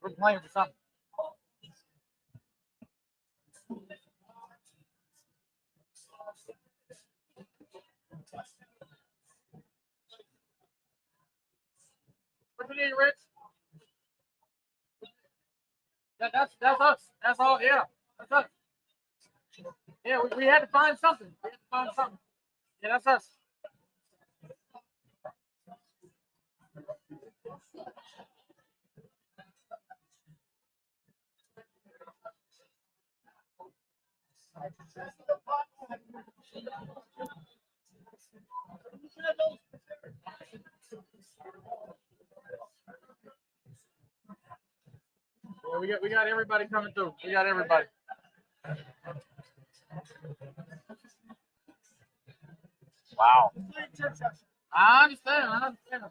We're playing for something. What you need, Rich? That's us. That's all. Yeah, that's us. Yeah, we had to find something. We had to find something. Yeah, that's us. Yeah, we got everybody coming through. We got everybody. Wow. I understand. I understand.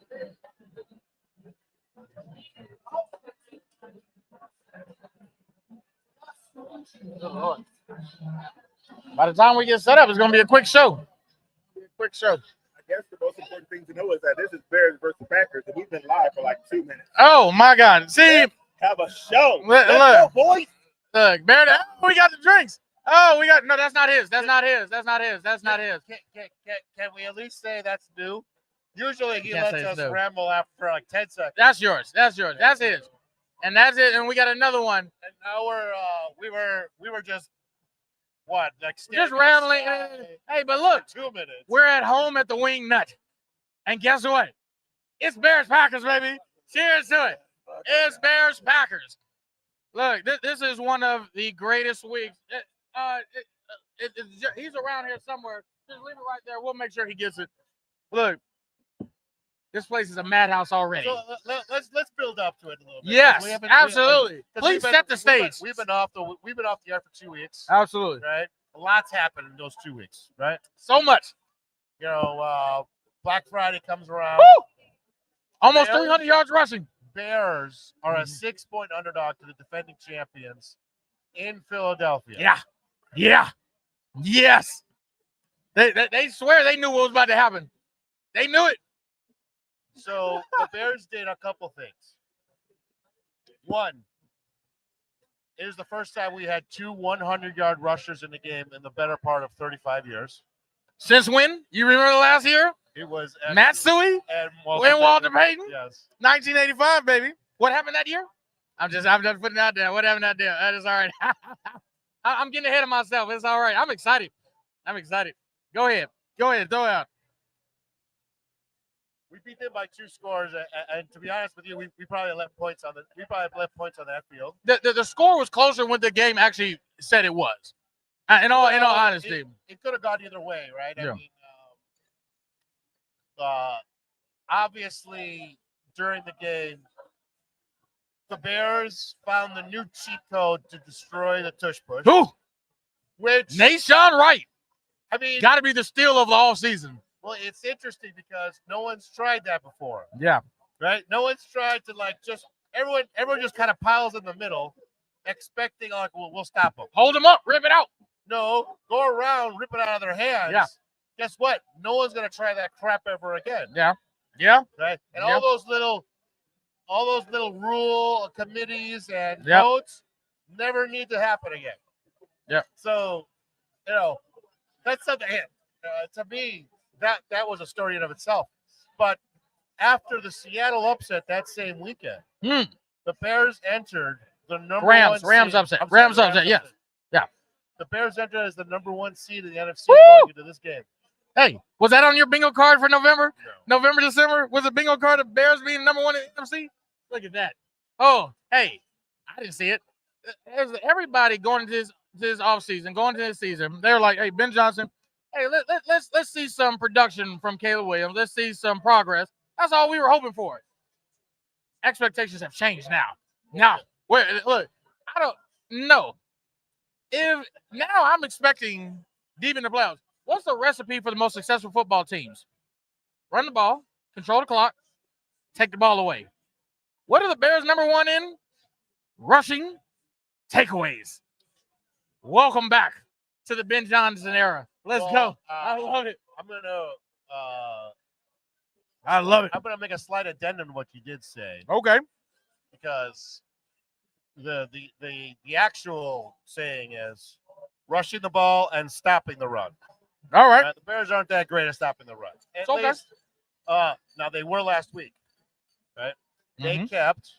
Good Lord. By the time we get set up, it's gonna be a quick show. Quick show. I guess the most important thing to know is that this is Bears versus Packers, and we've been live for like 2 minutes. Oh my God! See, Have a show. Let's go, boys. Look, Bear. Oh, we got the drinks. Oh, we got no. That's not his. That's not his. That's not his. That's not his. Can we at least say that's new? Usually he Can't lets say it's us new. ramble after like 10 seconds. That's yours. That's yours. That's his. And that's it. And we got another one. And now we were just what like Just rambling. Hey, but look, 2 minutes. we're at home at the Wing Nut, and guess what? It's Bears Packers, baby. Cheers to it. It's Bears Packers. Look, this is one of the greatest weeks. He's around here somewhere. Just leave it right there. We'll make sure he gets it. Look, this place is a madhouse already. So let's build up to it a little bit. Yes, absolutely. Please set the stage. We've been off the air for 2 weeks. Absolutely. Right. A lot's happened in those 2 weeks. Right. So much. You know, Black Friday comes around. Woo! Almost Bears- 300 yards rushing. Bears are a 6-point underdog to the defending champions in Philadelphia. Yeah. Yeah. Yes. They swear they knew what was about to happen. They knew it. So the Bears did a couple things. One, it was the first time we had 2 100-yard rushers in the game in the better part of 35 years. Since when? You remember the last year? It was Matsui and Walter Payton? Yes. 1985, baby. What happened that year? I'm just putting it out there. What happened that year? That is all right. I'm getting ahead of myself. It's all right. I'm excited. Go ahead. Throw it out. We beat them by 2 scores, and to be honest with you, we probably left points on that field. The score was closer when the game actually said it was. In all honesty, it could have gone either way, right? Yeah. I mean, obviously during the game, the Bears found the new cheat code to destroy the tush push. who? Which Nashawn Wright. I mean, Got to be the steal of the all season. well, it's interesting because no one's tried that before, Yeah. right? No one's tried to everyone just kind of piles in the middle, expecting like we'll stop them. Hold them up. Rip it out. No, go around, rip it out of their hands. Yeah. Guess what? No one's gonna try that crap ever again. Yeah. Yeah. Right. And Yep. all those little rule committees and Yep. votes never need to happen again. Yeah. So, that's something. To me, that was a story in of itself. But after the Seattle upset that same weekend, the Bears entered the number Rams. one Rams seed. upset. I'm sorry, Rams upset. Yeah. Yeah. The Bears entered as the number 1 seed in the NFC Woo! going into this game. Hey, was that on your bingo card for November? No. November, December? Was the bingo card of Bears being number 1 in the NFC? Look at that. Oh, hey, I didn't see it. Everybody going into this offseason, going into this season, they're like, hey, Ben Johnson, hey, let's see some production from Caleb Williams. Let's see some progress. That's all we were hoping for. Expectations have changed now. Now, look, I don't know. If now I'm expecting deep in the playoffs, what's the recipe for the most successful football teams? Run the ball, control the clock, take the ball away. What are the Bears number 1 in? Rushing takeaways. Welcome back to the Ben Johnson era. Let's go. I love it. I'm gonna I love it. I'm gonna make a slight addendum to what you did say Okay. because the actual saying is rushing the ball and stopping the run. All right. The Bears aren't that great at stopping the run. At It's okay. least, now they were last week, right? They kept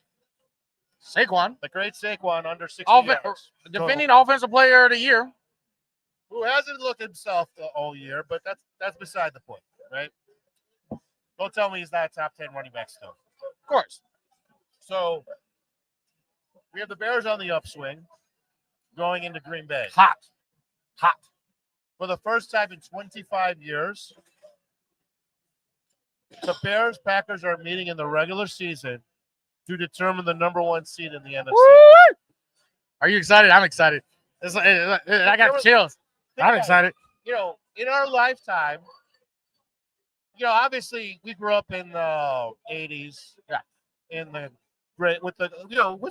Saquon, the great Saquon under 60 Offen- yards. defending offensive player of the year. Who hasn't looked himself the whole year, but that's beside the point, right? Don't tell me he's not a top 10 running back still. Of course. So we have the Bears on the upswing going into Green Bay. Hot. For the first time in 25 years, the Bears Packers are meeting in the regular season to determine the number 1 seed in the NFC. Woo! Are you excited? I'm excited. I got chills. I'm excited. You know, in our lifetime, obviously we grew up in the 80s. Yeah. In the great with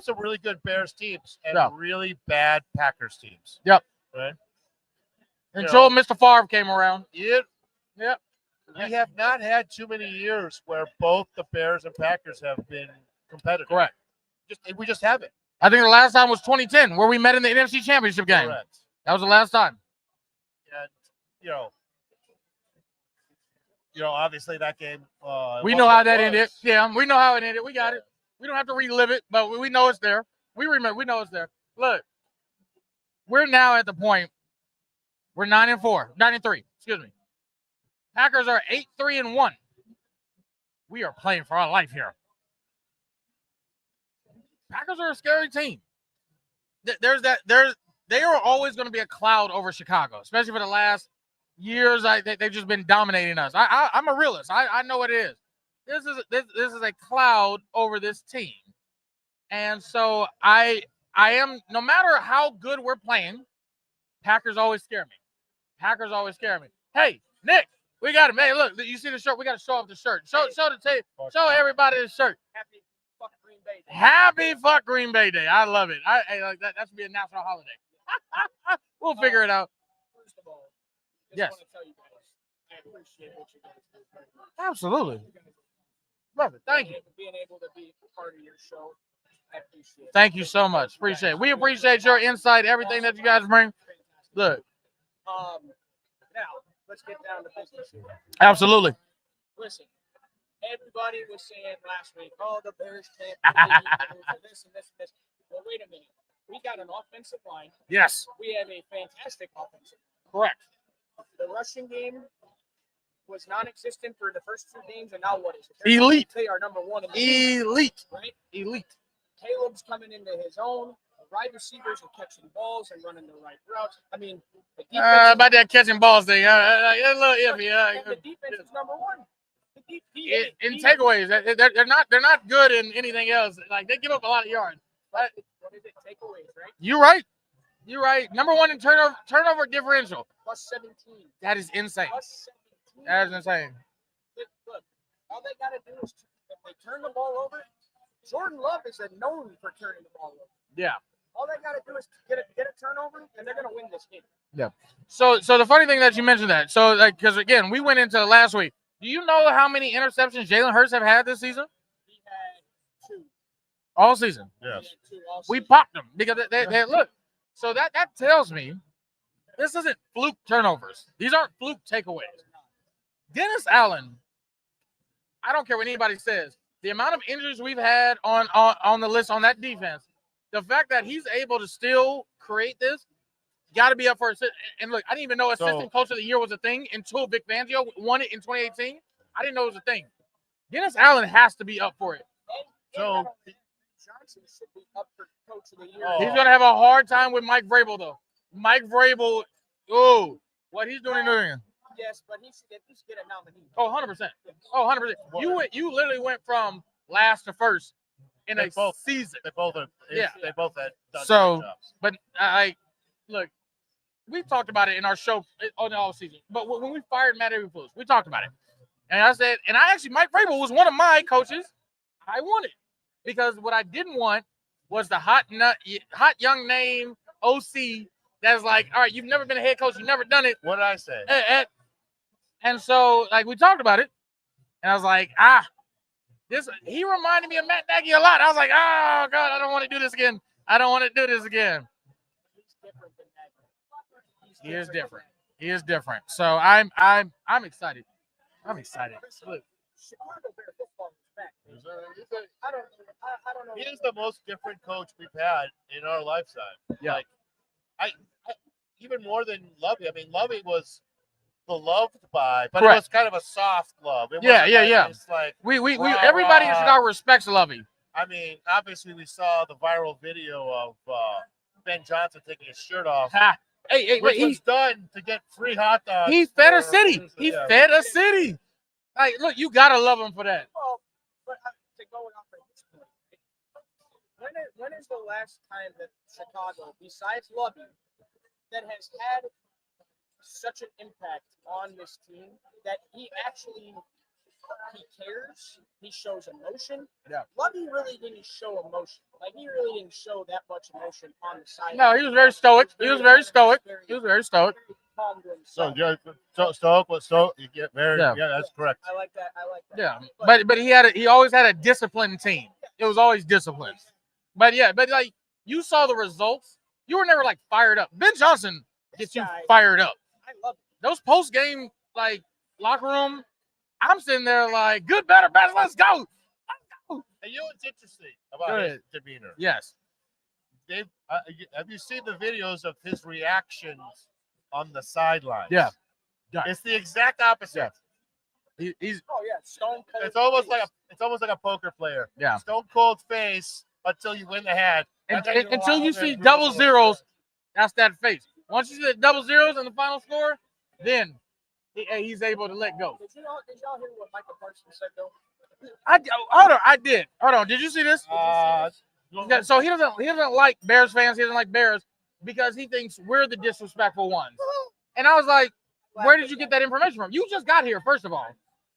some really good Bears teams and Yeah. really bad Packers teams. Yep. Right. Until Mr. Favre came around. Yep. Yeah. We have not had too many years where both the Bears and Packers have been competitive. Correct. We just haven't. I think the last time was 2010, where we met in the NFC Championship game. Correct. That was the last time. And obviously that game. We know how that ended. Yeah, we know how it ended. We got it. We don't have to relive it, but we know it's there. We remember. We know it's there. Look, we're now at the point. We're 9-4, 9-3. Excuse me. Packers are 8-3-1. We are playing for our life here. Packers are a scary team. They are always going to be a cloud over Chicago, especially for the last years. They've just been dominating us. I'm a realist. I know what it is. This is a cloud over this team, and so I am. No matter how good we're playing, Packers always scare me. Packers always scare me. Hey, Nick, we got it, man. Look, you see the shirt? We got to show off the shirt. Show the tape. Show everybody the shirt. Happy fuck Green Bay Day. Happy fuck Green Bay Day. I love it. That should be a national holiday. We'll figure it out. First of all, Yes. want to tell you guys, I appreciate what you guys do very much. Absolutely. Love it. Thank you. Being able to be part of your show, I appreciate it. Thank you so much. Appreciate it. We appreciate your insight, everything that you guys bring. Look, Now, let's get down to business here. absolutely. Listen, everybody was saying last week, oh, the Bears can't do this and this and this. Well, wait a minute. We got an offensive line. Yes. We have a fantastic offensive line. Correct. The rushing game was non-existent for the first 2 games, and now what is it? Elite. They are number 1 in the league, Elite. right? Elite. Caleb's coming into his own. The wide receivers are catching balls and running the right routes. I mean, the defense, About that catching balls thing. A little iffy. the defense is number 1. The In takeaways, they're not good in anything else. Like, they give up a lot of yards. what is it? Takeaways, right? You're right. You're right. Number 1 in turnover differential. Plus 17. That is insane. Plus 17. That is insane. Look, all they got to do is if they turn the ball over. Jordan Love is known for turning the ball over. Yeah. All they got to do is get a turnover, and they're going to win this game. Yeah. So the funny thing that you mentioned that. So, like, because again, we went into last week. Do you know how many interceptions Jalen Hurts have had this season? He had 2. All season. He had Yes. 2 all We season. popped them because they look. So that tells me this isn't fluke turnovers. These aren't fluke takeaways. Dennis Allen, I don't care what anybody says. The amount of injuries we've had on the list on that defense, the fact that he's able to still create this, got to be up for it. And look, I didn't even know assistant coach of the year was a thing until Vic Fangio won it in 2018. I didn't know it was a thing. Dennis Allen has to be up for it. And Johnson should be up for coach of the year. Oh. He's gonna have a hard time with Mike Vrabel though. Mike Vrabel, what he's doing in New England. Yes, but he should at least get a nominee. Oh, 100%. Oh, 100%. You literally went from last to first in a season. They both are. Yeah. They both had done So, great jobs. But look, we talked about it in our show on the off season. But when we fired Matt Eberflus, we talked about it, and I said, Mike Vrabel was one of my coaches. I wanted because what I didn't want was the hot young name OC that's like, all right, you've never been a head coach, you've never done it. What did I say? And so, like, we talked about it, and I was like, he reminded me of Matt Nagy a lot. I was like, oh, God, I don't want to do this again. I don't want to do this again. He's different than that. He is different. He is different. So I'm excited. I'm excited. Look, Chicago Bear football is back. I don't know. He is the most different coach we've had in our lifetime. Yeah. Like, I even more than Lovey. I mean, Lovey was beloved by, but Correct. it was kind of a soft love. It Yeah, wasn't yeah, like yeah. It's like, we Rah, everybody in rah. Chicago respects Lovey. I mean, obviously we saw the viral video of Ben Johnson taking his shirt off, Ha. Hey, which wait, was done to get free hot dogs. he fed a for- city. He yeah. fed a city. Like, look, you gotta love him for that. Well, but to go off at this point, when is the last time that Chicago, besides Lovey, that has had such an impact on this team that he cares, he shows emotion. Yeah. Lovey really didn't show emotion. Like he really didn't show that much emotion on the side. No, he was very stoic. He was very stoic. He was very stoic. calm to So himself. yeah, Stoke. You get very. Yeah. Yeah, that's correct. I like that. Yeah, but he always had a disciplined team. It was always disciplined. But like you saw the results. You were never like fired up. Ben Johnson gets you guy- fired up. I love it. Those post game like locker room, I'm sitting there like good, better, best. Let's go. And you know what's interesting about Go his ahead. demeanor? Yes. Dave, have you seen the videos of his reactions on the sideline? Yeah. Yeah. It's the exact opposite. Yeah. He's Oh yeah, Stone Cold. It's almost like a poker player. yeah. Stone cold face until you win the hand. And, then you until walk you over see and double brutal. zeros, that's that face. Once you see the double zeros in the final score, then he's able to let go. Did y'all hear what Michael Parsons said though? I did. Hold on. Did you see this? Yeah, so he doesn't like Bears fans. He doesn't like Bears because he thinks we're the disrespectful ones. And I was like, where did you get that information from? You just got here, first of all.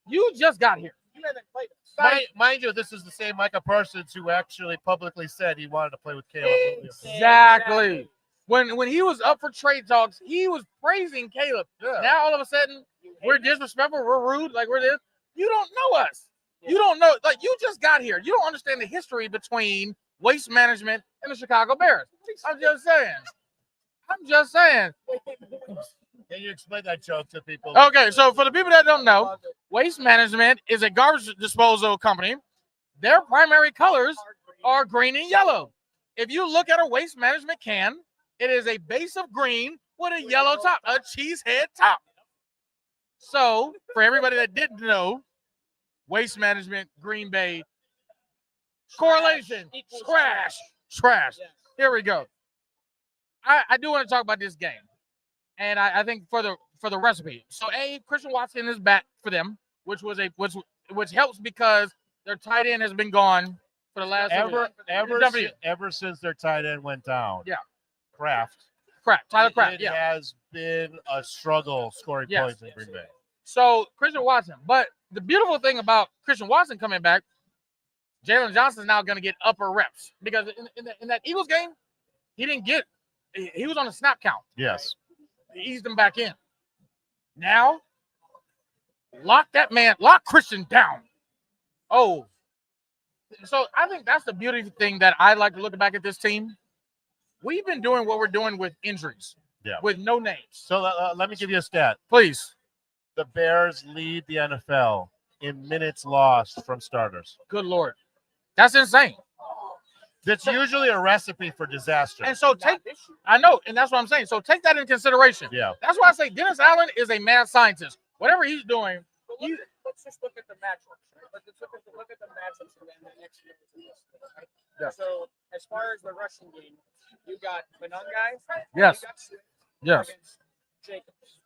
You just got here. You haven't played it. Mind you, this is the same Micah Parsons who actually publicly said he wanted to play with Caleb. Exactly. When he was up for trade talks, he was praising Caleb. Yeah. Now all of a sudden, we're disrespectful, we're rude, like we're this. You don't know us. You don't know, like you just got here. You don't understand the history between Waste Management and the Chicago Bears. I'm just saying. Can you explain that joke to people? Okay, so for the people that don't know, Waste Management is a garbage disposal company. Their primary colors are green and yellow. If you look at a Waste Management can, it is a base of green with a yellow top, a cheesehead top. So, for everybody that didn't know, Waste Management, Green Bay, correlation, equals trash. Yes. Here we go. I do want to talk about this game, and I think for the recipe. So, Christian Watson is back for them, which helps because their tight end has been gone for the last ever since their tight end went down. Yeah. Tyler Kraft. It Yeah. has been a struggle scoring Yes. points in Green Bay. So Christian Watson, but the beautiful thing about Christian Watson coming back, Jalen Johnson is now going to get upper reps because in that Eagles game, he was on a snap count. Yes. He eased him back in. Now, lock Christian down. Oh, so I think that's the beautiful thing that I like to look back at this team. We've been doing what we're doing with injuries, with no names. So let me give you a stat. Please. The Bears lead the NFL in minutes lost from starters. Good Lord. That's insane. That's usually a recipe for disaster. And so I know, and that's what I'm saying. So take that into consideration. Yeah. That's why I say Dennis Allen is a mad scientist. Whatever he's doing, Let's just look at the matchups. Let's look at the matchups and then the next year. Right? Yeah. So as far as the rushing game, you got Benungai. Yes. You got Swift yes. against Jacobs,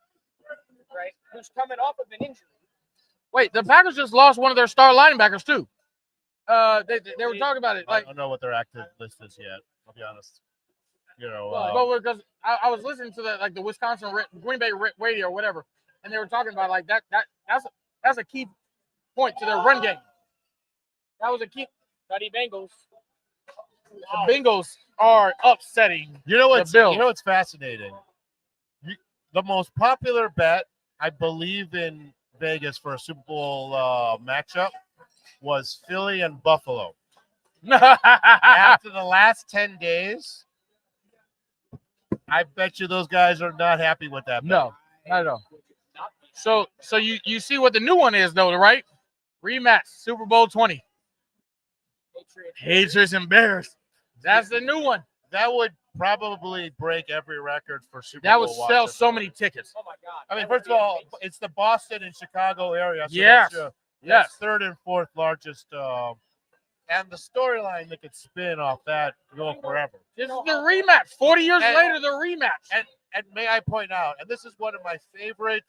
right? Who's coming off of an injury. Wait, the Packers just lost one of their star linebackers too. They were talking about it. I Like, don't know what their active list is yet. I'll be honest. well, because I was listening to the Wisconsin Green Bay radio or whatever, and they were talking about like that's a key point to their run game. That was a key. Buddy Bengals. The Bengals are upsetting. You know what's the Bills. You know what's fascinating? The most popular bet, I believe, in Vegas for a Super Bowl matchup was Philly and Buffalo. After the last 10 days, I bet you those guys are not happy with that. No, not at all. So you see what the new one is though, right? Rematch Super Bowl 20. Patriots and Bears. That's the new one. That would probably break every record for Super That Bowl would sell watching. so many tickets. Oh my God. I mean, that would first be of all, amazing. it's the Boston and Chicago area. So Yes. That's Yes. third and fourth largest. And the storyline that could spin off that go forever. This is the rematch. 40 years And- later, the rematch. And may I point out, and this is one of my favorite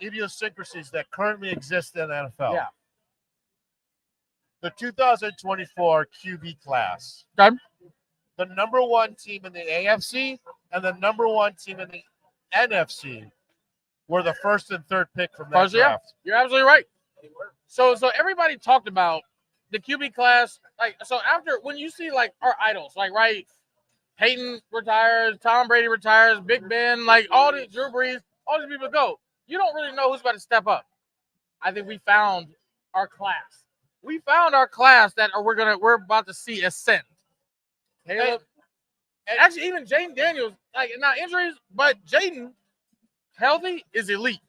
idiosyncrasies that currently exist in the NFL. Yeah. The 2024 QB class. Okay. The number one team in the AFC and the number one team in the NFC were the first and third pick from that First, yeah. draft. You're absolutely right. So everybody talked about the QB class. Like, so after when you see like our idols, like right, Peyton retires, Tom Brady retires, Big Ben, like all these Drew Brees, all these people go. You don't really know who's about to step up. I think we found our class. We found our class that we're about to see ascend. Caleb, and actually even Jaden Daniels, like not injuries, but Jaden healthy is elite.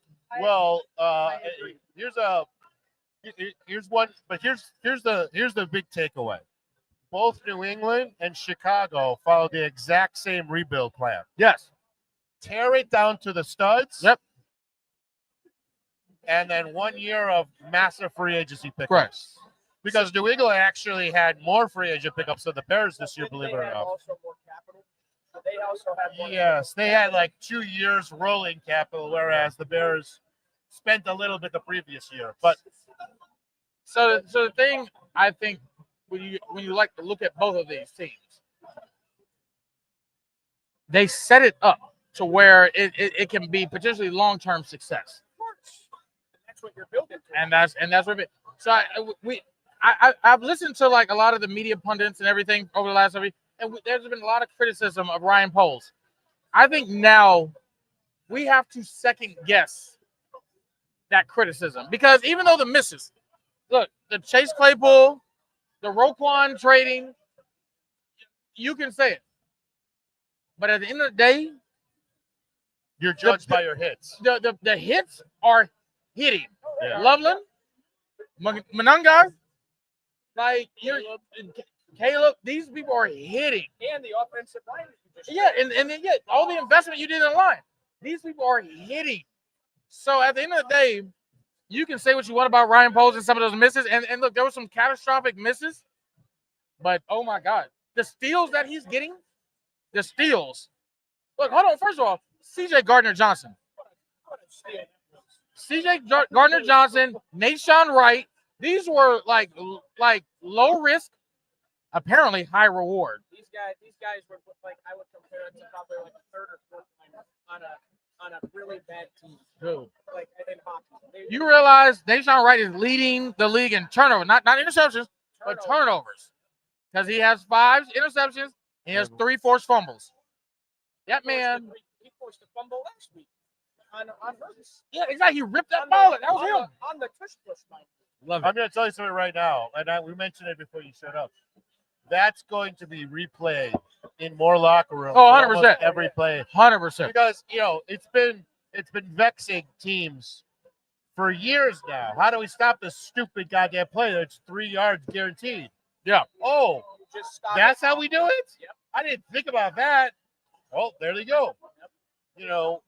Well, here's one, but here's the big takeaway. Both New England and Chicago follow the exact same rebuild plan. Yes. Tear it down to the studs. Yep. And then 1 year of massive free agency pickups. Correct. Because New England actually had more free agent pickups than the Bears this year, believe it or They had not. also more capital. So they also had more Yes, they had like 2 years rolling capital, whereas the Bears spent a little bit the previous year. But So the thing I think when you like to look at both of these teams, they set it up to where it can be potentially long-term success. That's what you're building to. And that's what it. So I've listened to like a lot of the media pundits and everything over the last week, and there's been a lot of criticism of Ryan Poles. I think now we have to second guess that criticism because even though the misses, look, the Chase Claypool, the Roquan trading, you can say it, but at the end of the day, you're judged by your hits. the hits are hitting. Yeah. Loveland, Monunga, like Caleb, these people are hitting. And the offensive line. that you just Yeah, and then all the investment you did in line, these people are hitting. So at the end of the day, you can say what you want about Ryan Poles and some of those misses, and look, there were some catastrophic misses, but oh my God, the steals that he's getting, the steals. Look, hold on. First of all, C.J. Gardner-Johnson. C.J. Gardner-Johnson, Nashawn Wright, these were like low risk, apparently high reward. These guys were like, I would compare it to probably like a third or fourth liner on a really bad team. Dude. Like in hockey. You realize Nashawn Wright is leading the league in turnovers, not interceptions, but turnovers. Because he has 5 interceptions, he has 3 forced fumbles. That man. He forced a fumble last week on Hurts. Yeah, exactly. He ripped that ball. That was him. On the tush push line. Love I'm going to tell you something right now, and we mentioned it before you showed up. That's going to be replayed in more locker rooms. Oh, for 100%. almost every play. 100%. Because it's been vexing teams for years now. How do we stop this stupid goddamn play that's 3 yards guaranteed? Yeah. Oh, Just stop. that's how we do it? Yep. I didn't think about that. Oh, there they go.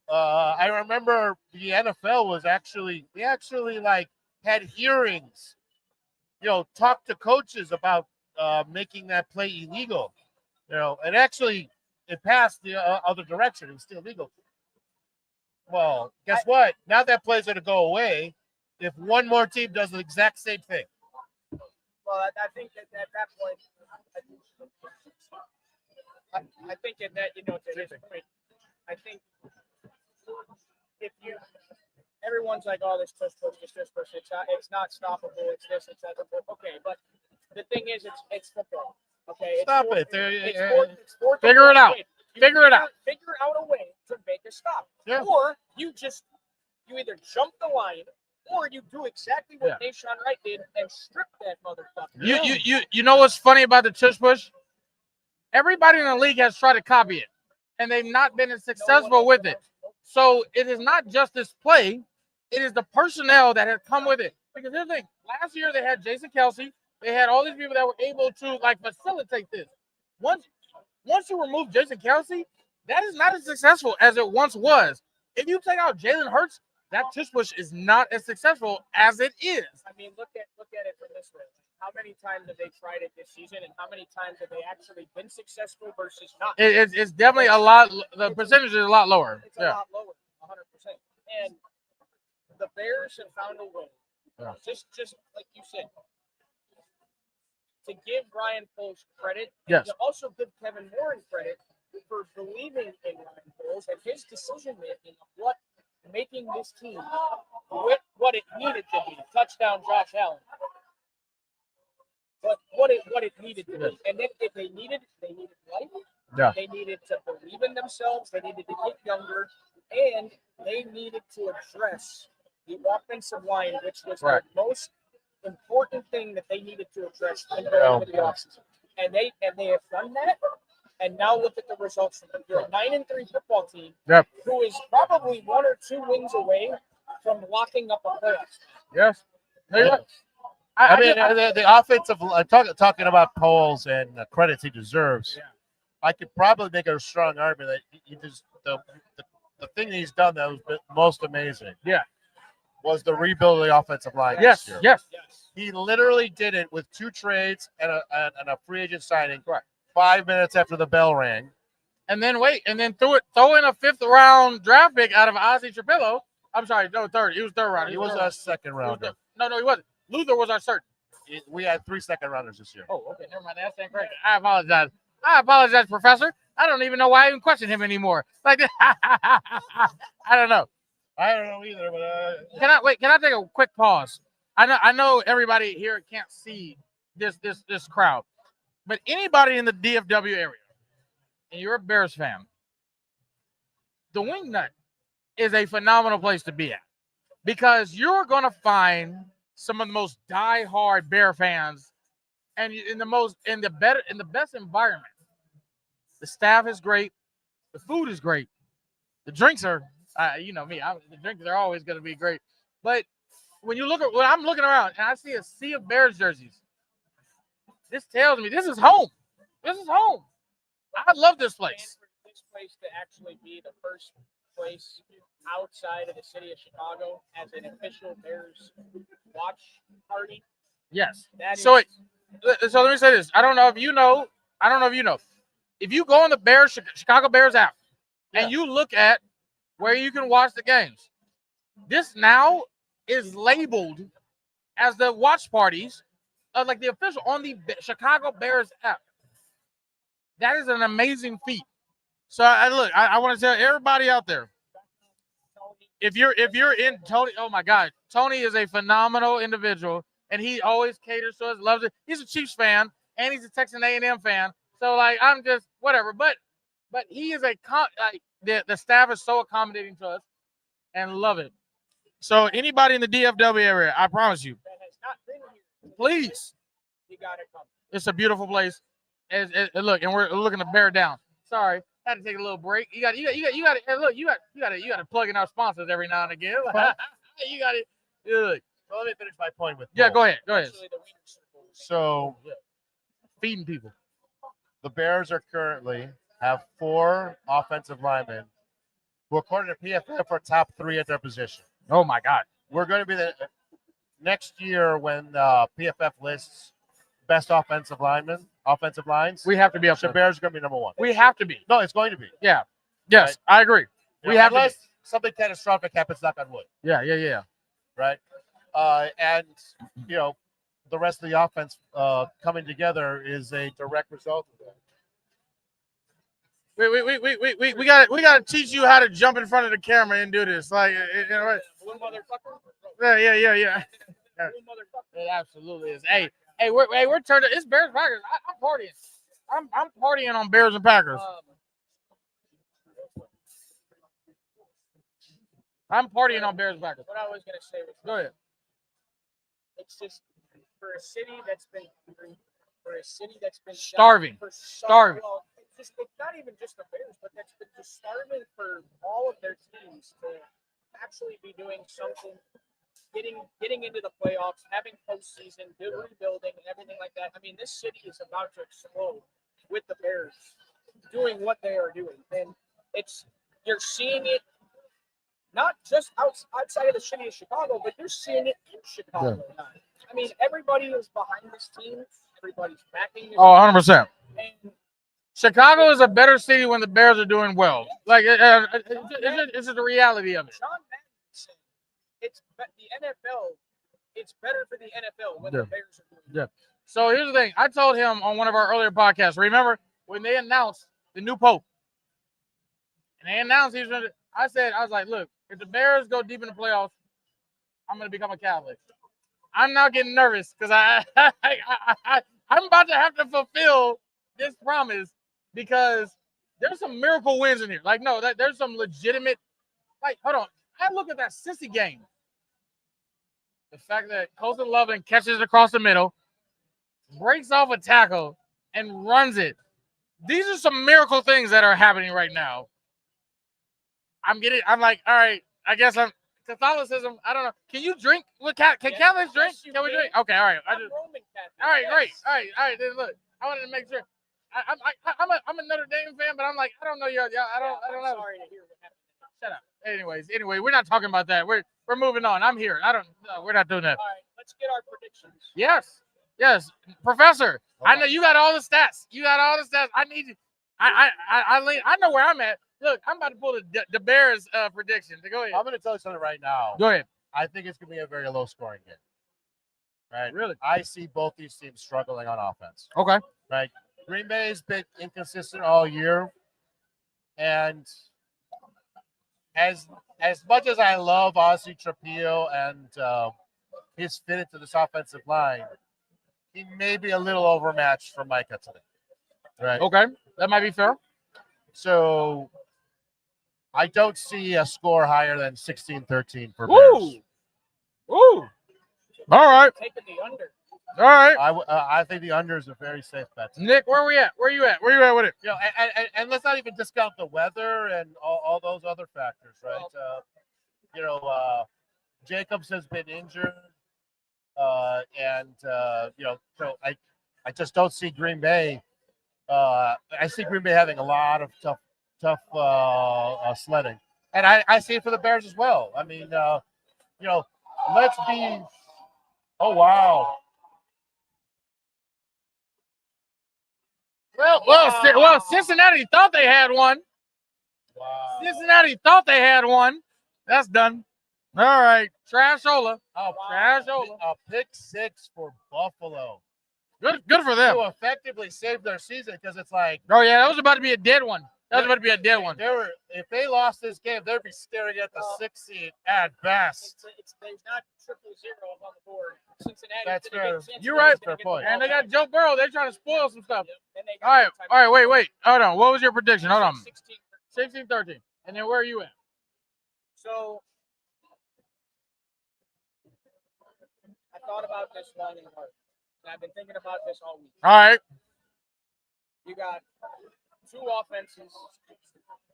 I remember the NFL was actually like had hearings, talked to coaches about making that play illegal, and actually it passed the other direction. It was still legal. Well, guess what? Now that play's going to go away if one more team does the exact same thing. Well, I think at that point, I think at that, to his point, I think if everyone's like, oh, this push, it's not stoppable, it's this, it's that. Okay, but the thing is, it's football. Okay, Stop it. It's for Figure it out. You Figure it out. Figure out a way to make a stop. Yeah. Or you either jump the line or you do exactly what Deshaun Wright did and strip that motherfucker. You know what's funny about the tush push? Everybody in the league has tried to copy it, and they've not been as successful with it. So it is not just this play; it is the personnel that has come with it. Because here's the thing: last year they had Jason Kelsey, they had all these people that were able to like facilitate this. Once you remove Jason Kelsey, that is not as successful as it once was. If you take out Jalen Hurts, that tush push is not as successful as it is. I mean, look at it from this way. How many times have they tried it this season, and how many times have they actually been successful versus not? It's definitely a lot. The percentage is a lot lower. It's a lot lower, 100%. And the Bears have found a way, just like you said, to give Ryan Poles credit, and to also give Kevin Warren credit for believing in Ryan Poles and his decision making of what making this team what it needed to be. Touchdown, Josh Allen. But what it needed to be, and then if they needed life. Yeah. They needed to believe in themselves. They needed to get younger, and they needed to address the offensive line, which was the most important thing that they needed to address in going into the offseason. And they have done that. And now look at the results from them. You're a 9-3 football team who is probably 1 or 2 wins away from locking up a playoff. Yes. I mean, the offensive talking about Poles and the credits he deserves. I could probably make a strong argument that he just the thing that he's done that was most amazing. Was the rebuild of the offensive line. Yes. He literally did it with 2 trades and a free agent signing. 5 minutes after the bell rang. And then throw in a 5th round draft pick out of Ozzie Trapillo. I'm sorry, no, 3rd. He was 3rd round. He was a 2nd rounder. No, he wasn't. Luther was our cert. We had 3 2nd rounders this year. Oh, okay. Never mind. That's incorrect. I apologize, Professor. I don't even know why I even question him anymore. Like, I don't know. I don't know either. But Can I take a quick pause? I know everybody here can't see this crowd, but anybody in the DFW area, and you're a Bears fan, the Wingnut is a phenomenal place to be at, because you're gonna find some of the most die-hard Bear fans, and in the best environment. The staff is great, the food is great, the drinks are, you know me, the drinks are always gonna be great. But when I'm looking around and I see a sea of Bears jerseys, this tells me this is home. This is home. I love this place. And for this place to actually be the first place outside of the city of Chicago as an official Bears watch party. Yes. So let me say this. I don't know if you know. If you go on the Chicago Bears app and you look at where you can watch the games, this now is labeled as the watch parties, like the official on the Chicago Bears app. That is an amazing feat. So I want to tell everybody out there, if you're in Tony, oh my God, Tony is a phenomenal individual, and he always caters to us, loves it. He's a Chiefs fan, and he's a Texas A&M fan. So like I'm just whatever, but he is the staff is so accommodating to us, and love it. So anybody in the DFW area, I promise you, that has not been here, please, you gotta come. It's a beautiful place. Look, and we're looking to bear down. Sorry, had to take a little break. You got to plug in our sponsors every now and again. You got it. Look. So let me finish my point with. Yeah, go ahead. So, feeding people. The Bears currently have 4 offensive linemen who, according to PFF, are top 3 at their position. Oh my God. We're going to be the next year when PFF lists best offensive lines. We have to be up there. The Bears are going to be number 1. We have to be. No, it's going to be. Yeah. Yes, right? I agree. We have unless something catastrophic happens, knock on wood. Yeah. Right. And the rest of the offense coming together is a direct result of that. We got to teach you how to jump in front of the camera and do this. Like, right? Yeah. It absolutely is. Hey, we're turning. It's Bears Packers. I'm partying. I'm partying on Bears and Packers. I'm partying on Bears Packers. What I was gonna say was, Go ahead. it's just for a city that's been Starving. Starving. Well, it's not even just the Bears, but that's been just starving for all of their teams to actually be doing something, getting into the playoffs, having postseason, rebuilding, and everything like that. I mean, this city is about to explode with the Bears doing what they are doing, and you're seeing it not just outside of the city of Chicago, but you're seeing it in Chicago now. I mean, everybody is behind this team. Everybody's backing this Oh, 100%. team. And Chicago is a better city when the Bears are doing well. Like, it's just the reality of it. John Madden said the NFL. It's better for the NFL when the Bears are doing well. So here's the thing. I told him on one of our earlier podcasts, remember when they announced the new Pope? And they announced he's going to, I was like, look, if the Bears go deep in the playoffs, I'm going to become a Catholic. I'm now getting nervous because I'm about to have to fulfill this promise because there's some miracle wins in here. Like, no, there's some legitimate, like, hold on. I look at that sissy game. The fact that Colton Lovin catches it across the middle, breaks off a tackle, and runs it. These are some miracle things that are happening right now. I'm like, all right, I guess Catholicism, I don't know. Can you drink? Can Catholics drink? Can we drink? Okay, all right. I'm Roman Catholic. All right, great. All right. Then look, I wanted to make sure. I'm a Notre Dame fan, but I'm like, I don't know y'all. I don't know. Sorry to hear what happened. Shut up. Anyway, we're not talking about that. We're moving on. I'm here. We're not doing that. All right, let's get our predictions. Yes, Professor. Okay. I know you got all the stats. I need you. I know where I'm at. Look, I'm about to pull the Bears prediction. Go ahead. I'm going to tell you something right now. Go ahead. I think it's going to be a very low-scoring game. Right? Really? I see both these teams struggling on offense. Okay. Right? Green Bay's been inconsistent all year, and as much as I love Ozzie Trapillo and his fit into this offensive line, he may be a little overmatched for Micah today. Right? Okay, that might be fair. So I don't see a score higher than 16-13 for Bears. Ooh. All right. Taking the under. All right. I think the under is a very safe bet. Nick, where are we at? Where you at with it? You know, and let's not even discount the weather and all those other factors, right? Jacobs has been injured, so I just don't see Green Bay. I see Green Bay having a lot of tough sledding, and I see it for the Bears as well. I mean, let's be. Oh wow. Well, Cincinnati thought they had one. Wow. Cincinnati thought they had one. That's done. All right. Trashola. Trashola. A pick six for Buffalo. Good for them. To effectively save their season because it's like. Oh, yeah. That was about to be a dead one. If they lost this game, they'd be staring at the 6th seed at best. There's not 0-0 on the board. Cincinnati. That's fair. You're right. Fair point. And they got Joe Burrow. They're trying to spoil some stuff. All right. Wait. Hold on. What was your prediction? Hold on. 16-13. And then where are you at? So I thought about this long and hard. And I've been thinking about this all week. All right. You got two offenses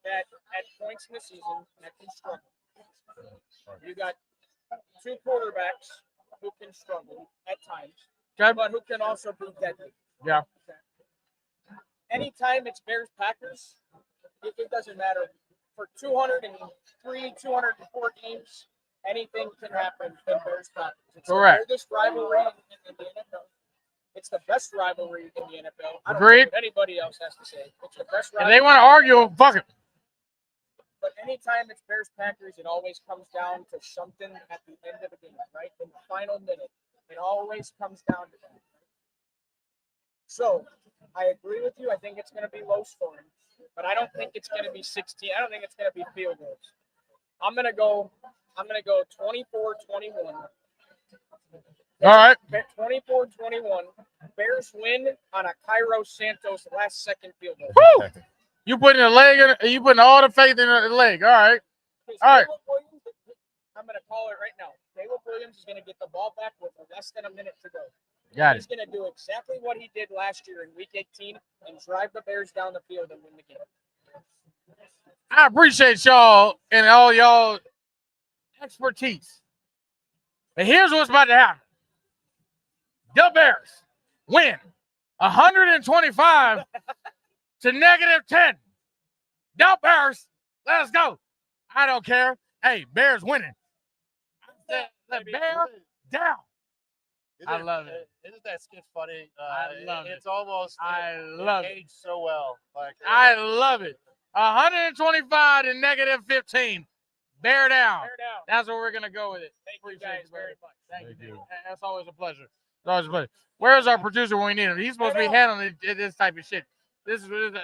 that at points in the season that can struggle. You got two quarterbacks who can struggle at times, but who can also be deadly. Yeah. Okay. Anytime it's Bears Packers, it doesn't matter. For 203, 204 games, anything can happen in Bears Packers. It's correct. The oldest rivalry in the NFL. It's the best rivalry in the NFL. I don't Agreed. care what anybody else has to say. It's the best rivalry. If they want to argue, fuck it. But anytime it's Bears Packers, it always comes down to something at the end of the game, right? In the final minute. It always comes down to that. So I agree with you. I think it's going to be low scoring, but I don't think it's going to be 16. I don't think it's going to be field goals. I'm going to go 24-21. All right. 24-21. Bears win on a Cairo Santos last-second field goal. Woo! You putting a leg in? You putting all the faith in the leg? All right. All right. I'm going to call it right now. Caleb Williams is going to get the ball back with less than a minute to go. Got He's it. going to do exactly what he did last year in Week 18 and drive the Bears down the field and win the game. I appreciate y'all and all y'all expertise. But here's what's about to happen. The Bears win 125 to -10. The Bears, let's go. I don't care. Hey, Bears winning. The Bear down. I love it. Isn't that skit funny? I love it. It's almost. I it love it. aged so well. Like I love it. 125 to -15. Bear down. Bear down. That's what we're gonna go with it. Thank you Appreciate guys it, brother. very much. Thank you. Thank you. That's always a pleasure. It's always a pleasure. Where's our producer when we need him? He's supposed to be handling this type of shit. This is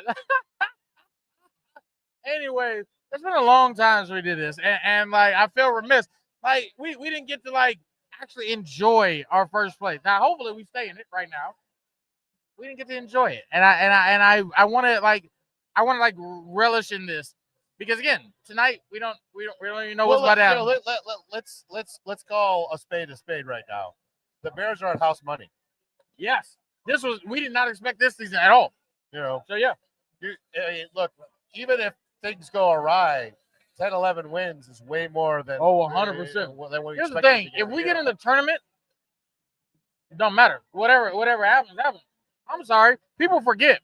anyway. It's been a long time since we did this, and like I feel remiss. Like we didn't get to like actually enjoy our first place. Now hopefully we stay in it right now. We didn't get to enjoy it, and I want to like relish in this because again tonight we don't even know what's about to happen. Let's call a spade right now. The Bears are at house money. Yes, we did not expect this season at all. You know, So yeah, look, even if things go awry, 10-11 wins is way more than 100%. than what we Here's the expected thing: to if we get get in the tournament, it don't matter. Whatever happens. I'm sorry, people forget.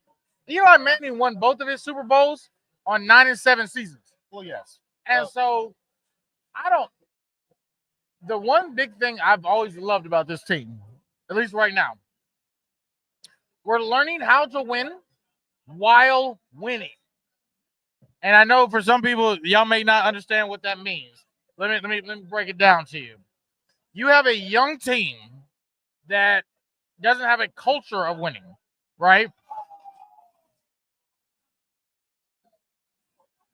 Eli Manning won both of his Super Bowls on 9-7 seasons, well, yes. and so I don't. The one big thing I've always loved about this team, at least right now, we're learning how to win while winning. And I know for some people, y'all may not understand what that means. Let me break it down to you. You have a young team that doesn't have a culture of winning, right?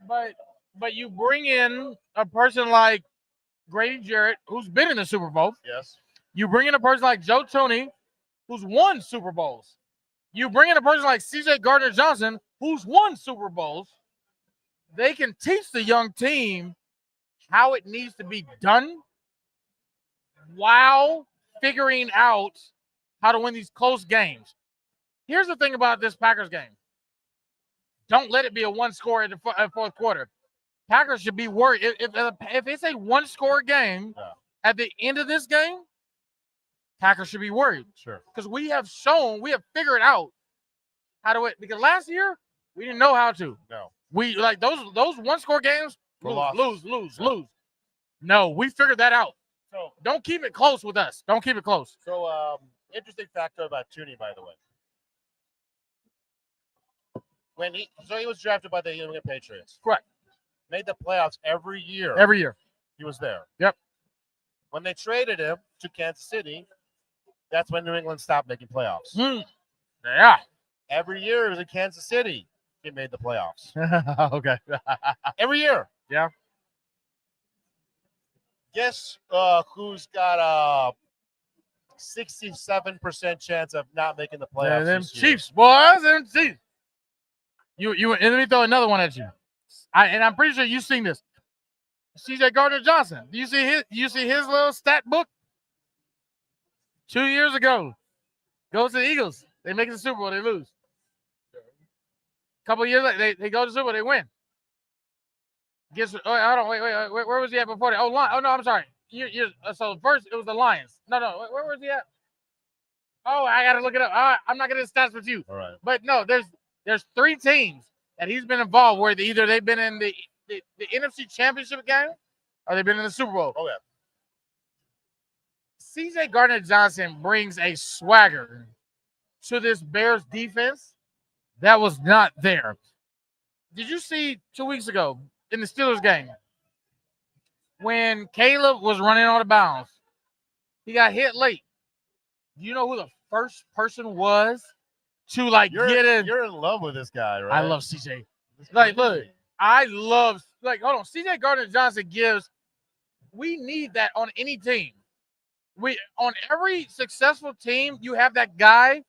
But you bring in a person like Grady Jarrett, who's been in the Super Bowl. Yes. You bring in a person like Joe Toney, who's won Super Bowls. You bring in a person like C.J. Gardner-Johnson, who's won Super Bowls. They can teach the young team how it needs to be done while figuring out how to win these close games. Here's the thing about this Packers game. Don't let it be a one-score in the fourth quarter. Packers should be worried. If it's a one-score game at the end of this game, Packers should be worried. Sure. Because we have figured out how to win. Because last year, we didn't know how to. No. We like those one-score games, lose. Yeah. No, we figured that out. So Don't keep it close with us. Don't keep it close. So, interesting factor about Tooney, by the way. He was drafted by the New England Patriots. Correct. Made the playoffs every year. Every year. He was there. Yep. When they traded him to Kansas City, that's when New England stopped making playoffs. Yeah. Every year it was in Kansas City. He made the playoffs. Okay. Every year. Yeah. Guess who's got a 67% chance of not making the playoffs? Them this year? Chiefs, boys, them Chiefs. You and let me throw another one at you. I'm pretty sure you've seen this. C.J. Gardner-Johnson. Do you see his little stat book? 2 years ago, goes to the Eagles. They make it to the Super Bowl. They lose. Couple of years later, they go to the Super Bowl. They win. Hold on. Wait. Where was he at before that? Oh, no, I'm sorry. So first it was the Lions. No. Where was he at? Oh, I got to look it up. All right, I'm not going to stats with you. All right. But no, there's 3 teams that he's been involved where either they've been in the NFC Championship game or they've been in the Super Bowl. Oh, yeah. C.J. Gardner-Johnson brings a swagger to this Bears defense that was not there. Did you see 2 weeks ago in the Steelers game when Caleb was running out of bounds? He got hit late. Do you know who the first person was to get in? You're in love with this guy, right? I love CJ. Look, hold on. CJ Gardner-Johnson we need that on any team. On every successful team, you have that guy.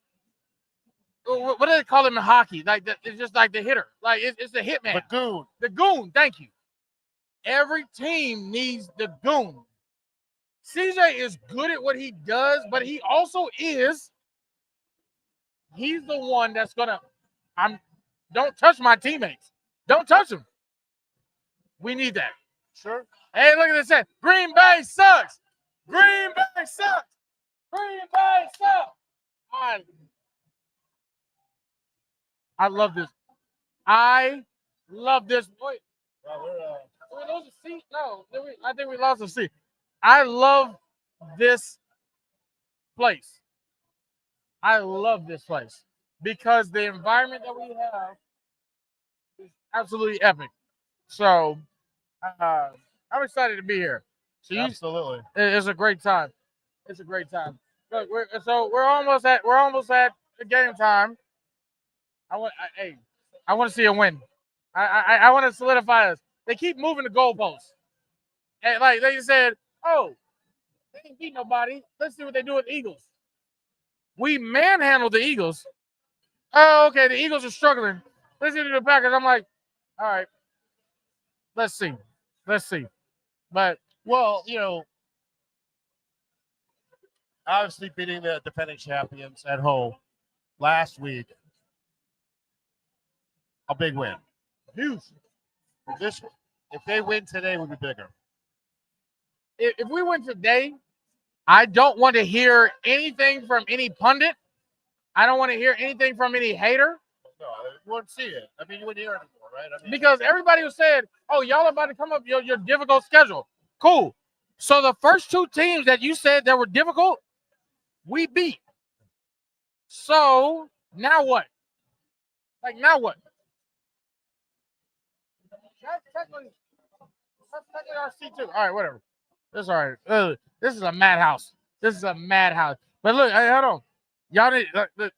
What do they call him in hockey? It's just like the hitter. It's the hitman. The goon. The goon. Thank you. Every team needs the goon. CJ is good at what he does, but he also is. He's the one that's gonna. Don't touch my teammates. Don't touch them. We need that. Sure. Hey, look at this. Green Bay sucks. Green Bay sucks. Green Bay sucks. I love this. I love this. Wait, we lose a seat? No, I think we lost a seat. I love this place. I love this place because the environment that we have is absolutely epic. So I'm excited to be here. So Absolutely. It's a great time. It's a great time. Look, we're almost at the game time. I want to see a win. I want to solidify this. They keep moving the goalposts. And like they said, oh, they didn't beat nobody. Let's see what they do with the Eagles. We manhandled the Eagles. Oh, okay. The Eagles are struggling. Let's see the Packers. I'm like, all right. Let's see. But Well, obviously beating the defending champions at home last week, a big win. huge. If they win today, would be bigger. If we win today, I don't want to hear anything from any pundit. I don't want to hear anything from any hater. No, you wouldn't see it. I mean, you wouldn't hear it anymore, right? I mean, Because everybody who said, oh, y'all are about to come up your difficult schedule. Cool. So the first two teams that you said that were difficult, we beat. So now what? Now what? That's technically our C2. All right, whatever. That's all right. This is a madhouse. But look, hey, hold on. Y'all need look,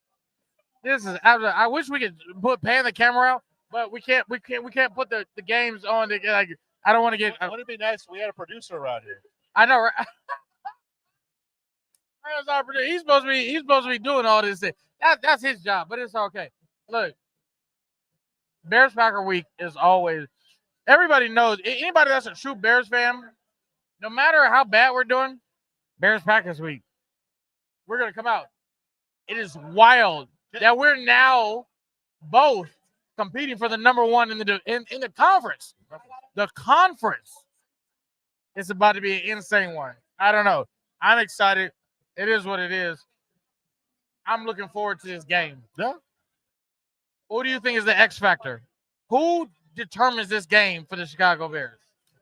this is. I wish we could pan the camera out, but we can't. We can't put the games on. I don't want to get. Wouldn't it be nice if we had a producer around here? I know, right? He's supposed to be doing all this. That's his job, but it's okay. Look, Bears Packer week is always. Everybody knows. Anybody that's a true Bears fan, no matter how bad we're doing, Bears Packers week, we're gonna come out. It is wild that we're now both competing for the number one in the conference. The conference is about to be an insane one. I don't know. I'm excited. It is what it is. I'm looking forward to this game. Yeah. Who do you think is the X factor? Who determines this game for the Chicago Bears?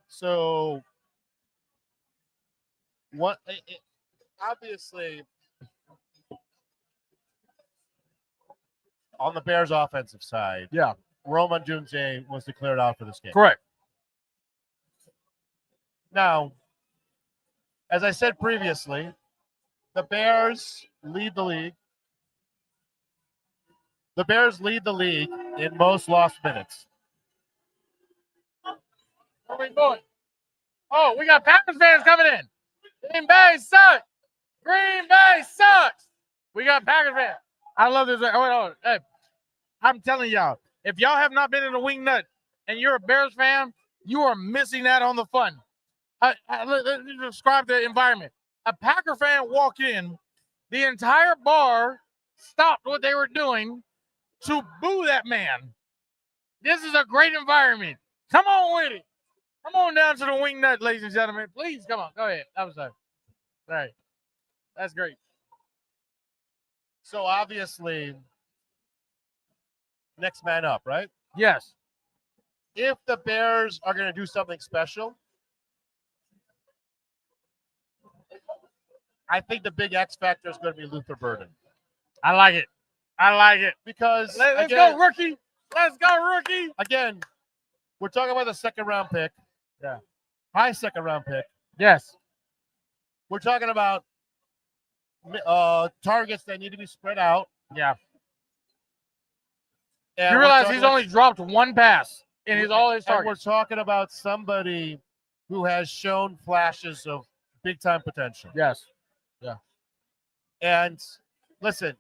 So, obviously, on the Bears' offensive side, Yeah, Rome Odunze was declared out for this game. correct. Now, as I said previously, the Bears lead the league. The Bears lead the league in most lost minutes. Where are we going? Oh, we got Packers fans coming in. Green Bay sucks. Green Bay sucks. We got Packers fans. I love this. Hold on. Hey, I'm telling y'all, if y'all have not been in a wing nut and you're a Bears fan, you are missing out on the fun. Let me describe the environment. A Packer fan walked in, the entire bar stopped what they were doing to boo that man. This is a great environment. Come on with it. Come on down to the wing nut, ladies and gentlemen. Please, come on. Go ahead. That was all right. That's great. So, obviously, next man up, right? Yes. If the Bears are going to do something special, I think the big X factor is going to be Luther Burden. I like it. Because, Let's go, rookie. Let's go, rookie. Again, we're talking about the second round pick. Yeah. High second round pick. Yes. We're talking about targets that need to be spread out. Yeah. And You realize he's only dropped one pass in all his and we're targets. talking about somebody who has shown flashes of big time potential. Yes. And listen,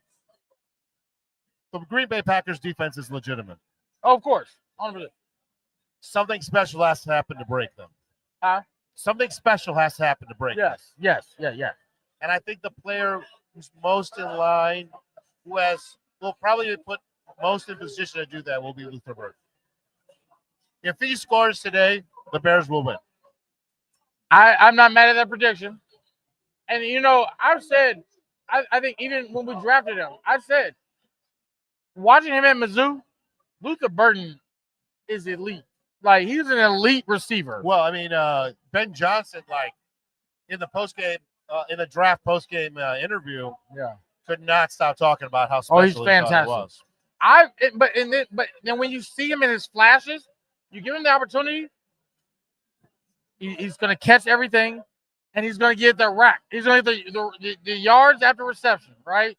the Green Bay Packers defense is legitimate. Oh, of course. 100%. Something special has to happen to break them. Huh? something special has to happen to break this. Yes. And I think the player who's most in line, will probably put most in position to do that, will be Luther Burden. If he scores today, the Bears will win. I'm not mad at that prediction. And, I've said, I think even when we drafted him, I said, watching him at Mizzou, Luther Burden is elite. Like, he's an elite receiver. Well, I mean, Ben Johnson, like, in the draft post-game interview, could not stop talking about how special he's he fantastic. thought it was. But then when you see him in his flashes, you give him the opportunity, he's going to catch everything, and he's going to get the rack. He's going to get the yards after reception, right?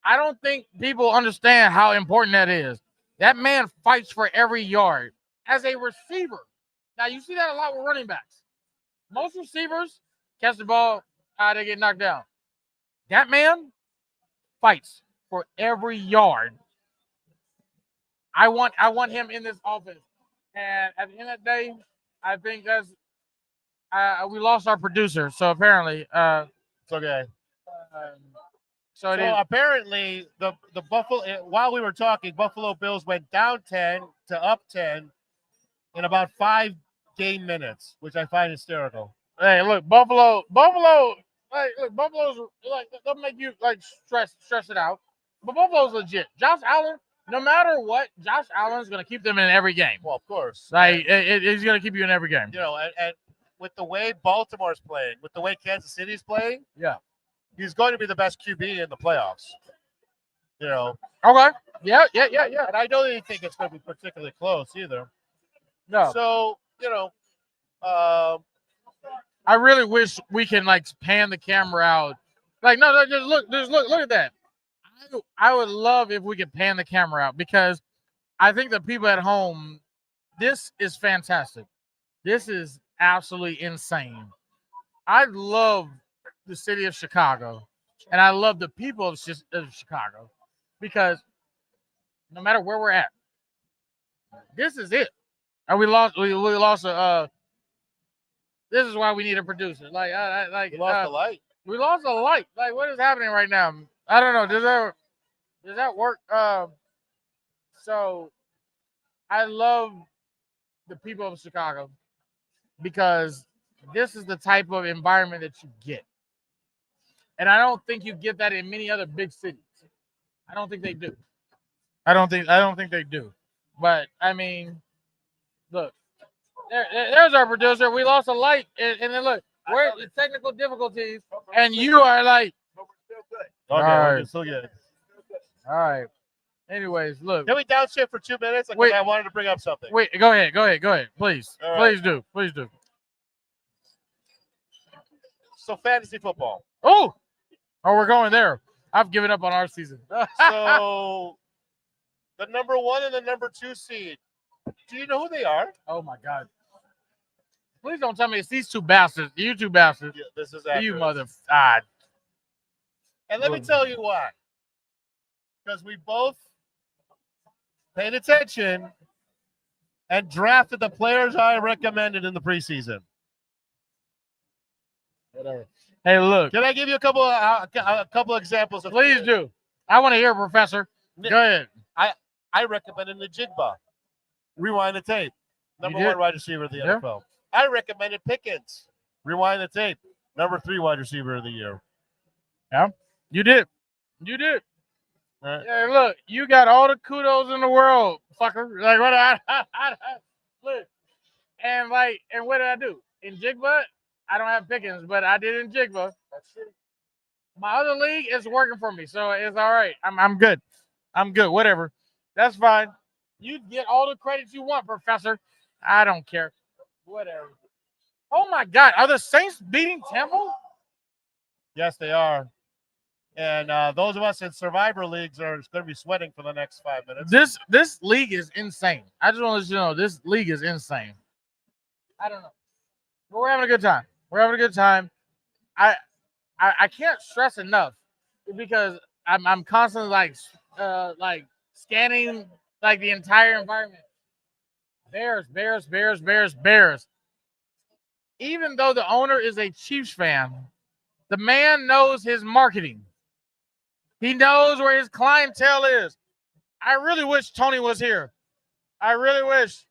I don't think people understand how important that is. That man fights for every yard as a receiver. Now, you see that a lot with running backs. Most receivers catch the ball, they get knocked down. That man fights for every yard. I want him in this offense. And at the end of the day, I think that's we lost our producer. So apparently, It's okay. So it is. Apparently, the Buffalo, while we were talking, Buffalo Bills went down 10 to up 10 in about 5 game minutes, which I find hysterical. Hey, look, Buffalo. Buffalo's like, they'll make you like stress it out. But Buffalo's legit. Josh Allen, no matter what, Josh Allen's gonna keep them in every game. Well, of course. Like he's gonna keep you in every game. And with the way Baltimore's playing, with the way Kansas City's playing, Yeah. he's going to be the best QB in the playoffs. Okay. Yeah. And I don't even think it's going to be particularly close either. No. So, I really wish we can like pan the camera out. Like, no, just look at that. I would love if we could pan the camera out because I think the people at home, this is fantastic. This is absolutely insane. I love the city of Chicago, and I love the people of Chicago because no matter where we're at, this is it. And we lost a. This is why we need a producer. Like, we lost the light. We lost a light. Like, what is happening right now? I don't know. Does that work? So, I love the people of Chicago because this is the type of environment that you get, and I don't think you get that in many other big cities. I don't think they do. I don't think they do. But I mean, look. There's our producer. We lost a light, and then look, we're at the technical difficulties, and you are like, But we're still good. Okay, All right. we're still good. all right. Anyways, look. Can we downshift for 2 minutes? Because Wait. I wanted to bring up something. Wait, go ahead. Please. All right. Please do. So, fantasy football. Oh, we're going there. I've given up on our season. So, the number 1 and the number 2 seed. Do you know who they are? Oh my God. Please don't tell me it's these two bastards. You two bastards. Yeah, this is You accurate. mother. God. And let me tell you why. Because we both paid attention and drafted the players I recommended in the preseason. Whatever. Hey, look. Can I give you a couple examples? Of Please do. I want to hear, Professor. Go ahead. I recommended Najigba. Rewind the tape. Number did? 1 wide receiver of the Yeah. NFL. I recommended Pickens. Rewind the tape. Number 3 wide receiver of the year. You did. All right. Yeah, look, you got all the kudos in the world, fucker. Like, what? Look, and what did I do in Jigba? I don't have Pickens, but I did in Jigba. That's true. My other league is working for me, so it's all right. I'm good. Whatever. That's fine. You get all the credits you want, Professor. I don't care. Whatever. Oh my God, are the Saints beating Temple? Yes, they are. And those of us in Survivor leagues are going to be sweating for the next 5 minutes. This league is insane. I just want to let you know this league is insane. I don't know, but we're having a good time. I can't stress enough because I'm constantly like scanning like the entire environment. Bears. even though the owner is a Chiefs fan, the man knows his marketing. He knows where his clientele is. I really wish Tony was here. I really wish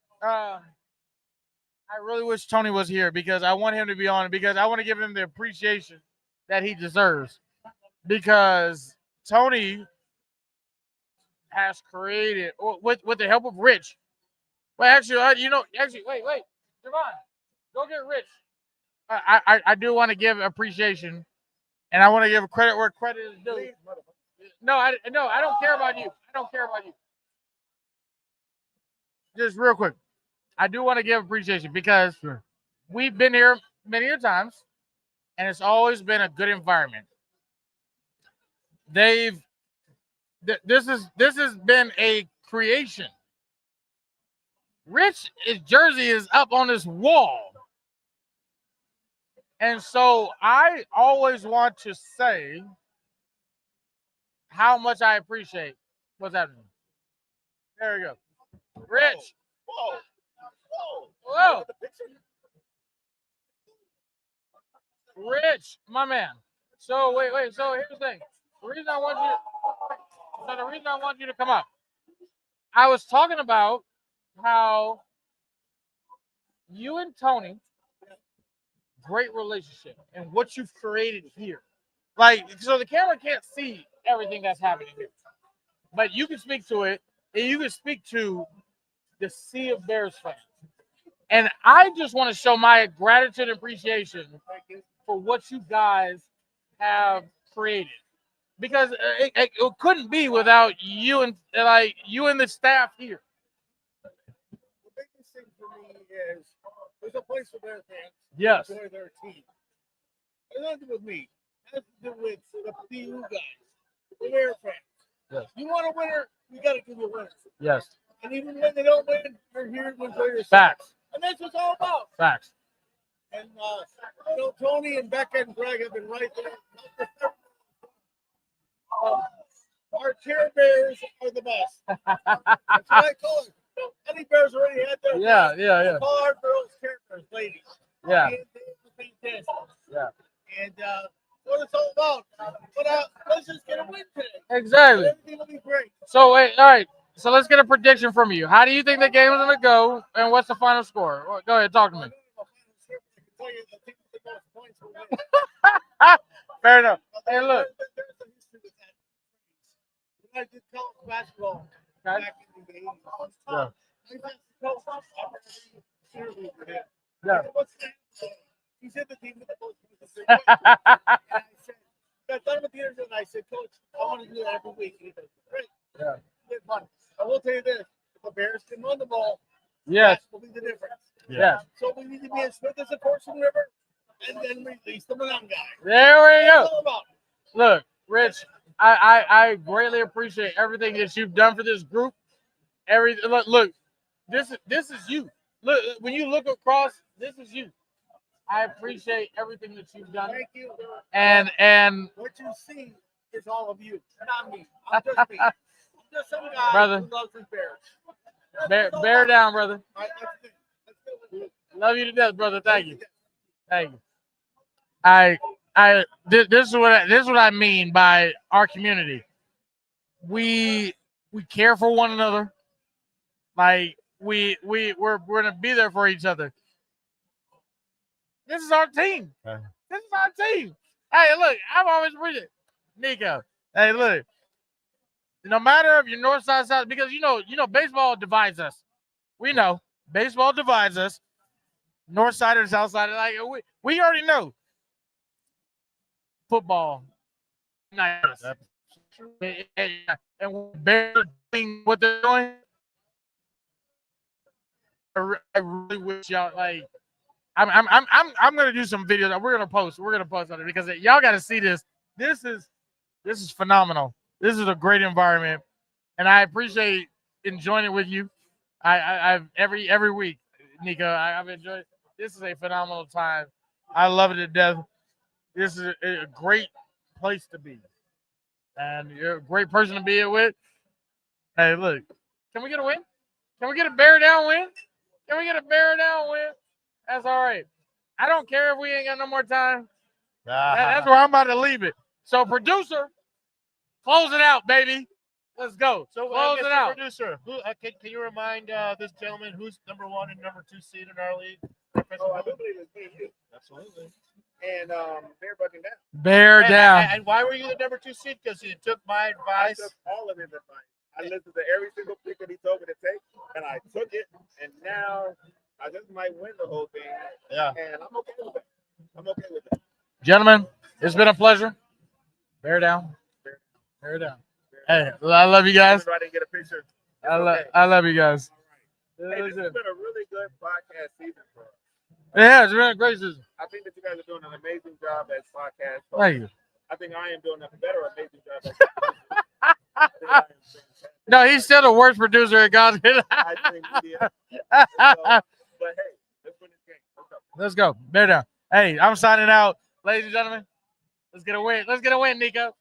Tony was here because I want him to be on because I want to give him the appreciation that he deserves. Because Tony has created with the help of Rich. Well, actually, wait, Javon, go get Rich. I do want to give appreciation, and I want to give credit where credit is due. No, I don't care about you. I don't care about you. Just real quick, I do want to give appreciation because we've been here many times, and it's always been a good environment. This has been a creation. Rich jersey is up on this wall. And so I always want to say how much I appreciate what's happening. There we go. Rich. Whoa. Rich, my man. So wait. So here's the thing. The reason I want you to come up. I was talking about how you and Tony, great relationship, and what you've created here. Like, so the camera can't see everything that's happening here, but you can speak to it, and you can speak to the sea of Bears fans. And I just want to show my gratitude and appreciation for what you guys have created, because it couldn't be without you and the staff here. The biggest thing for me is there's a place for Bears fans. Yes. Enjoy their team. It has nothing to do with me. It has to do with the BU guys, the Bears fans. Yes. You want a winner, you got to give a winner. Yes. And even when they don't win, you're here to enjoy yourself. Facts. And that's what it's all about. Facts. And Tony and Becca and Greg have been right there. Our Care Bears are the best. That's what I call it. Any Bears already had their Yeah. call our girls Care Bears, ladies. Yeah. Fantastic. Yeah. And what it's all about. But let's just get a win today. Exactly. Everything will be great. So wait, all right. So let's get a prediction from you. How do you think the game is going to go, and what's the final score? Go ahead, talk to me. Fair enough. Hey, look. I did college basketball Okay. back in the 80s. Yeah. Yeah. He said the team with the most points. And I said, got done with the interview, and I said, Coach, I want to do that every week. And he said, great. Yeah. Good fun. I will tell you this: if the Bears can run the ball, Yes. that will be the difference. Yes. So we need to be as smooth as a Carson River, and then release the young guy. There we That's go. all about it. Look, Rich, I greatly appreciate everything that you've done for this group. Look, this is you. Look, when you look across, this is you. I appreciate everything that you've done. Thank you. And What you see is all of you, not me. I'm just me. I'm just some guy Brother. who loves his Bears. That's all bear about down, brother. it. All right, that's it. That's it. Love you to death, brother. Thank you. Thank you. This is what I mean by our community. We care for one another. Like we're gonna be there for each other. This is our team. This is our team. Hey, look, I've always appreciated Nico. Hey, look. No matter if you're north side, south, because you know, baseball divides us. We know baseball divides us. North side or south side. Like we already know. Football. Nice. And Bears doing what they're doing. I really wish y'all like. I'm gonna do some videos. We're gonna post on it because y'all got to see this. This is phenomenal. This is a great environment, and I appreciate enjoying it with you. I've every week, Nico. I've enjoyed. This is a phenomenal time. I love it to death. This is a great place to be, and you're a great person to be here with. Hey, look, can we get a win? Can we get a bear down win? Can we get a bear down win? That's all right. I don't care if we ain't got no more time. Ah. That's where I'm about to leave it. So, producer, close it out, baby. Let's go. So, Close it Mr. out. Producer, who can you remind this gentleman who's number 1 and number 2 seed in our league? Oh, I do believe it's me and you. Absolutely. And Bear bucking down. Bear down. And why were you the number 2 seed? Because you took my I advice. took all of his advice. I listened to every single pick that he told me to take, and I took it. And now I just might win the whole thing. Yeah. And I'm okay with that. I'm okay with that. Gentlemen, it's been a pleasure. Bear down. Bear down. Hey, I love you guys. I didn't get a picture. It's I okay. love you guys. Hey, this has been a really good podcast season for us. Yeah, it's been a great season. I think that you guys are doing an amazing job as podcast. Thank you. I think I am doing a better, amazing job. As I think I am fantastic. No, he's still the worst producer at God's I think media. But hey, let's win this game. Let's go. Let's go. Bear down. Hey, I'm signing out. Ladies and gentlemen, let's get a win. Let's get a win, Nico.